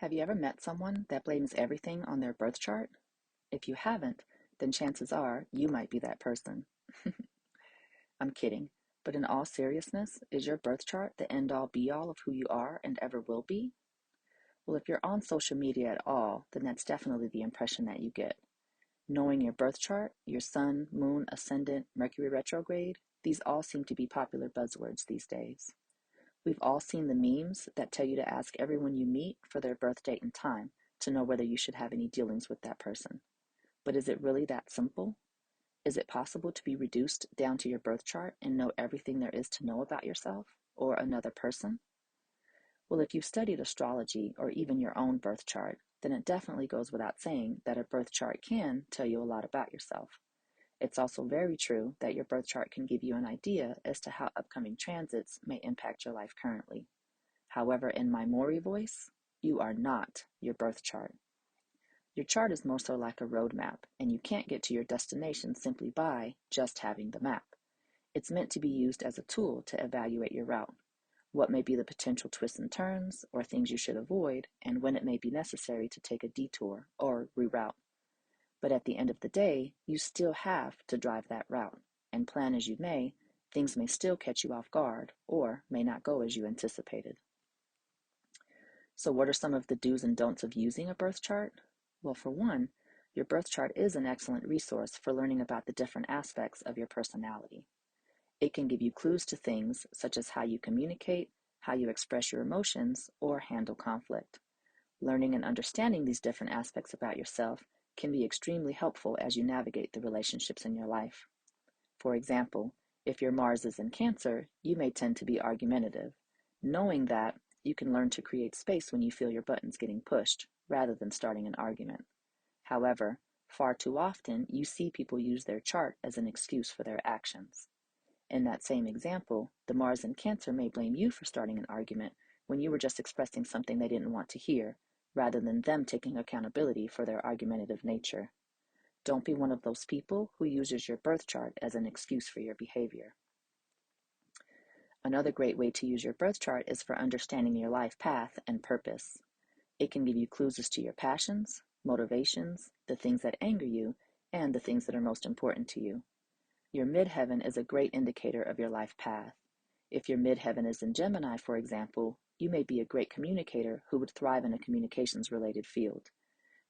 Have you ever met someone that blames everything on their birth chart? If you haven't, then chances are you might be that person. I'm kidding, but in all seriousness, is your birth chart the end all be all of who you are and ever will be? Well, if you're on social media at all, then that's definitely the impression that you get. Knowing your birth chart, your sun, moon, ascendant, Mercury retrograde, these all seem to be popular buzzwords these days. We've all seen the memes that tell you to ask everyone you meet for their birth date and time to know whether you should have any dealings with that person. But is it really that simple? Is it possible to be reduced down to your birth chart and know everything there is to know about yourself or another person? Well, if you've studied astrology or even your own birth chart, then it definitely goes without saying that a birth chart can tell you a lot about yourself. It's also very true that your birth chart can give you an idea as to how upcoming transits may impact your life currently. However, in my Maury voice, you are not your birth chart. Your chart is more so like a roadmap, and you can't get to your destination simply by just having the map. It's meant to be used as a tool to evaluate your route, what may be the potential twists and turns, or things you should avoid, and when it may be necessary to take a detour or reroute. But at the end of the day, you still have to drive that route, and plan as you may, things may still catch you off guard or may not go as you anticipated. So what are some of the do's and don'ts of using a birth chart? Well, for one, your birth chart is an excellent resource for learning about the different aspects of your personality. It can give you clues to things such as how you communicate, how you express your emotions, or handle conflict. Learning and understanding these different aspects about yourself can be extremely helpful as you navigate the relationships in your life. For example, if your Mars is in Cancer, you may tend to be argumentative. Knowing that, you can learn to create space when you feel your buttons getting pushed, rather than starting an argument. However, far too often you see people use their chart as an excuse for their actions. In that same example, the Mars in Cancer may blame you for starting an argument when you were just expressing something they didn't want to hear, rather than them taking accountability for their argumentative nature. Don't be one of those people who uses your birth chart as an excuse for your behavior. Another great way to use your birth chart is for understanding your life path and purpose. It can give you clues as to your passions, motivations, the things that anger you, and the things that are most important to you. Your midheaven is a great indicator of your life path. If your midheaven is in Gemini, for example, you may be a great communicator who would thrive in a communications-related field.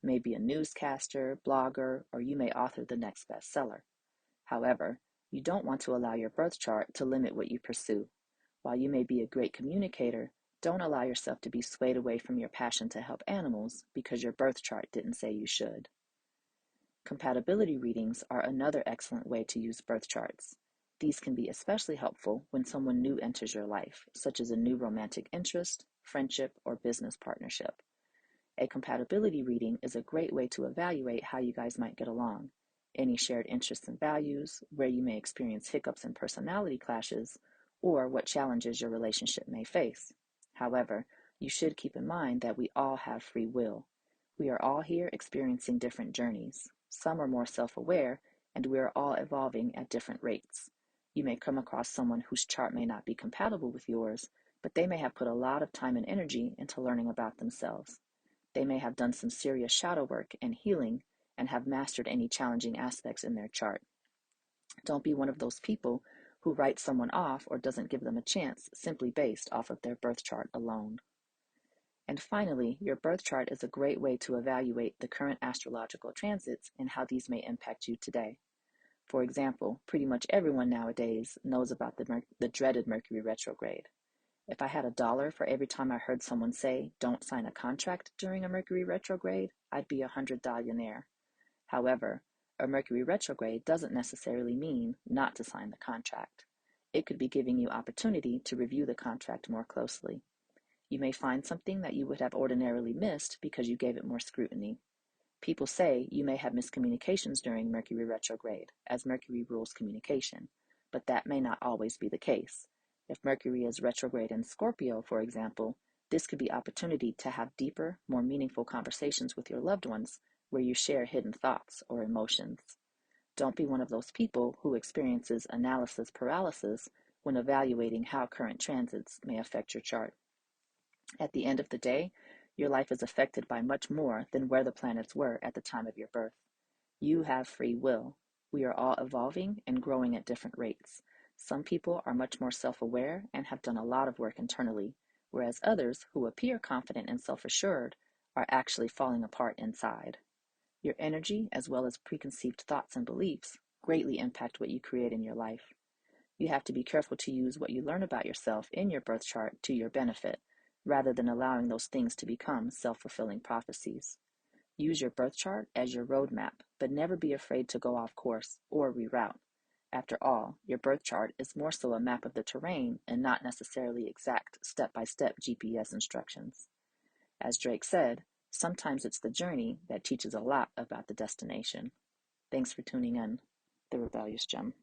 Maybe a newscaster, blogger, or you may author the next bestseller. However, you don't want to allow your birth chart to limit what you pursue. While you may be a great communicator, don't allow yourself to be swayed away from your passion to help animals because your birth chart didn't say you should. Compatibility readings are another excellent way to use birth charts. These can be especially helpful when someone new enters your life, such as a new romantic interest, friendship, or business partnership. A compatibility reading is a great way to evaluate how you guys might get along, any shared interests and values, where you may experience hiccups and personality clashes, or what challenges your relationship may face. However, you should keep in mind that we all have free will. We are all here experiencing different journeys. Some are more self-aware, and we are all evolving at different rates. You may come across someone whose chart may not be compatible with yours, but they may have put a lot of time and energy into learning about themselves. They may have done some serious shadow work and healing and have mastered any challenging aspects in their chart. Don't be one of those people who writes someone off or doesn't give them a chance simply based off of their birth chart alone. And finally, your birth chart is a great way to evaluate the current astrological transits and how these may impact you today. For example, pretty much everyone nowadays knows about the dreaded Mercury retrograde. If I had $1 for every time I heard someone say, don't sign a contract during a Mercury retrograde, I'd be $100-millionaire. However, a Mercury retrograde doesn't necessarily mean not to sign the contract. It could be giving you opportunity to review the contract more closely. You may find something that you would have ordinarily missed because you gave it more scrutiny. People say you may have miscommunications during Mercury retrograde, as Mercury rules communication, but that may not always be the case. If Mercury is retrograde in Scorpio, for example, this could be opportunity to have deeper, more meaningful conversations with your loved ones where you share hidden thoughts or emotions. Don't be one of those people who experiences analysis paralysis when evaluating how current transits may affect your chart. At the end of the day, Your life is affected by much more than where the planets were at the time of your birth. You have free will. We are all evolving and growing at different rates. Some people are much more self-aware and have done a lot of work internally, whereas others who appear confident and self-assured are actually falling apart inside. Your energy, as well as preconceived thoughts and beliefs, greatly impact what you create in your life. You have to be careful to use what you learn about yourself in your birth chart to your benefit, rather than allowing those things to become self-fulfilling prophecies. Use your birth chart as your roadmap, but never be afraid to go off course or reroute. After all, your birth chart is more so a map of the terrain and not necessarily exact step-by-step GPS instructions. As Drake said, sometimes it's the journey that teaches a lot about the destination. Thanks for tuning in. The Rebellious Gem.